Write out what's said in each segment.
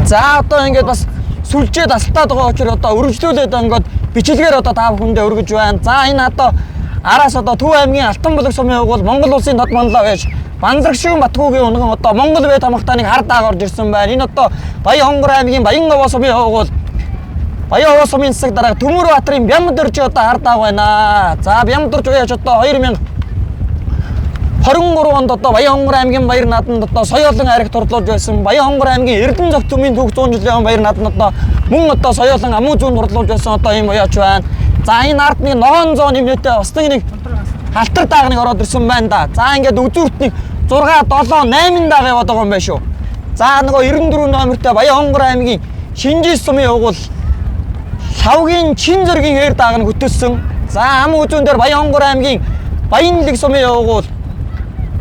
За одоо ингээд бас сүлжээ тасалтаад байгаа учраас одоо өргөжлүүлээд ингээд бичлэгээр одоо та бүхэндээ өргөж байна. За энэ одоо араас одоо Төв аймгийн Алтан булаг сумын уг бол Монгол улсын тод манлаа байж Бандрагшгүй Батгуугийн унган одоо Монгол бай тамхтаныг хар дааг орж ирсэн байна. Энэ одоо Баян-Хонгор аймгийн Баян-Овоо сумын уг бол Баян-Овоо сумын засаг дарга Төмөрбаатарын Бямдөрж одоо хар дааг байна. За Бямдөрж уяж одоо 2023 онд одоо Баян-Хонгор аймгийн баяр нааданд одоо соёолон ариг турлуулж байсан. Баян-Хонгор аймгийн Эрдэнэ зөв төмийн түүх 100 жилийн баяр нааданд одоо мөн одоо соёолон амуу зүүн турлуулж байсан одоо ийм уяач байна. За энэ ард нэг ногоон зоо нэмнэтэй бас нэг халтар даагныг ороод ирсэн байна да. За ингээд үзүүрт нэг 6, 7, 8 дааг яваад байгаа юм байна шүү. За нөгөө 94 номертой Баян-Хонгор аймгийн Шинжис сумын уг бол Лавгийн Чин зэргийн хээр дааг нь хөтөлсөн. За амуу зүүн дээр Баян-Хонгор аймгийн Баянлэг сумын уг бол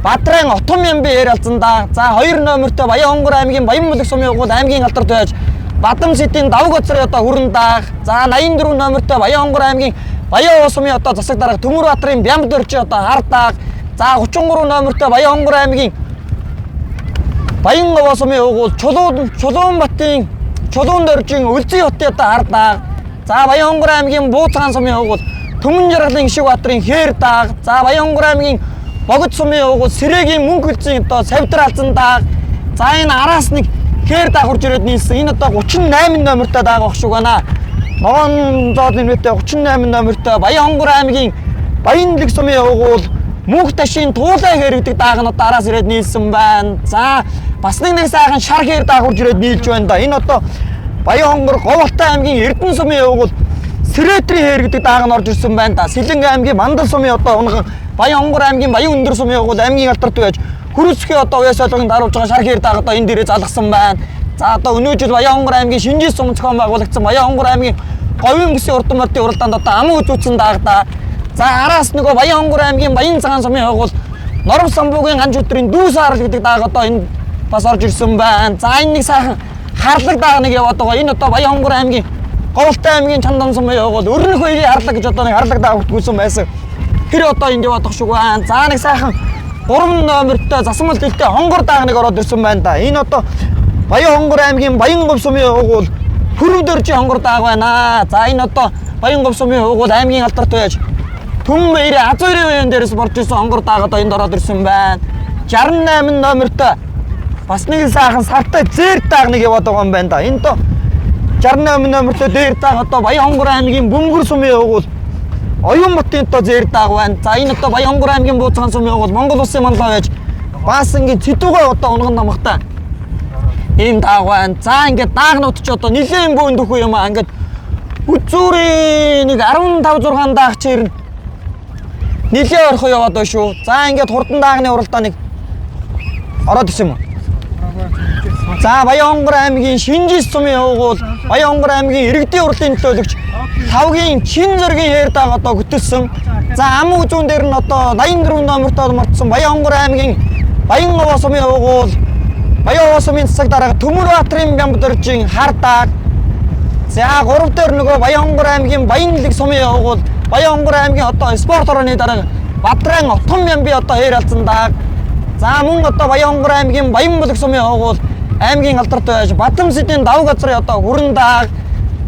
Бадрайн Отом Ямби ээр алзан да. За 2 номертой Баян-Хонгор аймгийн Баянмүлэг сумын уг бол аймгийн алдарт байж Бадам сэтийн давг гоцрын одоо хүрэн даах. За 84 номертой Баян-Хонгор аймгийн Баян-Овоо сумын одоо засаг дарга Төмөрбаатарын Бямдөрж одоо хар даах. За 33 номертой Баян-Хонгор аймгийн Баян-Овоо сумын уг бол Чулуунбатын Чулуун дөржийн Үлзий хотын одоо хар даах. За Баян-Хонгор аймгийн Бууцгаан сумын уг бол Төмөн жаргалын Ишигбаатарын хээр даах. За Баян-Хонгор аймгийн Богд сумын уг бол Сэрэгийн Мөнх үлзийн одоо Савдар алзан даах. За энэ араас нэг хээр даах хурж ирээд нийлсэн. Энэ одоо 38 номертой дааг багш шүү гана. Ногоон зоо нэмэтэй 38 номертой Баян-Хонгор аймгийн Баянлэг сумын уг бол Мөнх ташийн Туулай хээр гэдэг дааг нь одоо араас ирээд нийлсэн байна. За бас нэг сайхан шар хээр дааг хурж ирээд нийлж байна да. Энэ одоо Баян-Хонгор Говьалтай аймгийн Эрдэнэ сумын уг бол Сэрэтрийн хээр гэдэг дааг нь орж ирсэн байна да. Сэлэнг аймгийн Мандал сумын одоо унган Баян-Хонгор аймгийн Баян-Өндөр сумын уг бол аймгийн алдарт байж Хүрүцгийн одоо уяс солонгонд харуулж байгаа шар хээр дааг одоо энэ дээрээ залгасан байна. За одоо өнөө жил Баян-Хонгор аймгийн Шинжис сум зохион байгуулагдсан Баян-Хонгор аймгийн Говийн бүсийн урд мартын уралдаанд одоо амуу үзүүлсэн дааг да. За араас нөгөө Баян-Хонгор аймгийн Баян цагаан сумын уг бол Норов самбуугийн ганж өдрийн дүүс харал гэдэг дааг одоо энэ бас орж ирсэн байна. За энэ нэг сайхан харлаг дааг нэг яваад байгаа. Энэ одоо Баян-Хонгор аймгийн Говьалтай аймгийн Чандан сумын уг бол Өрнөх хоёрын харлаг гэж одоо нэг харлаг дааг хөтгүүлсэн байсан. Тэр одоо энд яваад байгаа шүү байна. За нэг сайхан 3 номертой засмал дэлтэй хонгор дааг нэг ороод ирсэн байна да. Энэ одоо Баян-Хонгор аймгийн Баянговь сумын уг бол Хүрүдөржийн хонгор дааг байна. За энэ одоо Баянговь сумын уг бол аймгийн алдарт байж Түмэн баярын Азуурын баян дээрээс борж ирсэн хонгор дааг одоо энд ороод ирсэн байна. 68 номертой бас нэг сайхан сартай зэр дааг нэг яваад байгаа юм байна да. Энэ одоо 68 номертой дээр дааг одоо Баян-Хонгор аймгийн Бөмбөр сумын уг бол Оюунбатын одоо зэр дааг байна. За энэ одоо Баян-Хонгор аймгийн Бууцгаан сумын уг бол Монгол улсын манлаа байж бас ингээд Цэдүгэй одоо унган намхтай ийм дааг байна. За ингээд даагнууд ч одоо нэлээд бөөнд өгөх юм аа. Ингээд үзүүрийн нэг 15-6 дааг чирнэ нэлээд орхоо яваад байна шүү. За ингээд хурдан даагны уралдаа нэг ороод ирсэн юм уу? За Баян-Хонгор аймгийн Шинжис сумын уг бол Баян-Хонгор аймгийн иргэдийн урлын төлөөлөгч Лавгийн Чин зэргийн хээр дааг одоо хөтөлсөн. За амуу зүүн дээр нь одоо 84 номертой мартсан Баян-Хонгор аймгийн Баян-Овоо сумын уг бол Баян-Овоо сумын засаг дарга Төмөрбаатарын Бямдөржийн хар дааг. За 3 дээр нөгөө Баян-Хонгор аймгийн Баянлэг сумын уг бол Баян-Хонгор аймгийн одоо спорт орооны дарга Бадрайн Отом Ямби одоо хээр алзан дааг. За мөн одоо Баян-Хонгор аймгийн Баянмүлэг сумын уг бол аймгийн алдарт байж Бадам сэтийн давг гоцрын одоо хүрэн дааг.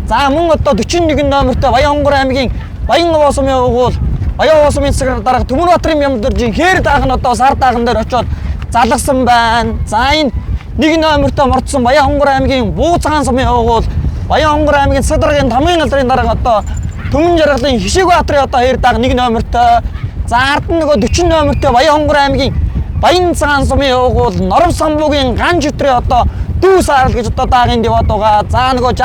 За мөн одоо 41 номертой Баян-Хонгор аймгийн Баян-Овоо сумын уг бол Баян-Овоо сумын засаг дарга Төмөрбаатарын Бямдөржийн хээр дааг нь одоо сар дааган дээр очиод залгасан байна. За энэ 1 номертой мордсон Баян-Хонгор аймгийн Бууцгаан сумын уг бол Баян-Хонгор аймгийн засаг даргын тамгын алдрын дарга одоо Төмөн жаргалын Ишигбаатарын одоо хээр дааг 1 номертой. За ард нь нөгөө 40 номертой Баян-Хонгор аймгийн Баян цагаан сумын уг бол Норов самбуугийн ганж өдрийн одоо дүүс харал гэж одоо даагын яваад байгаа. За нөгөө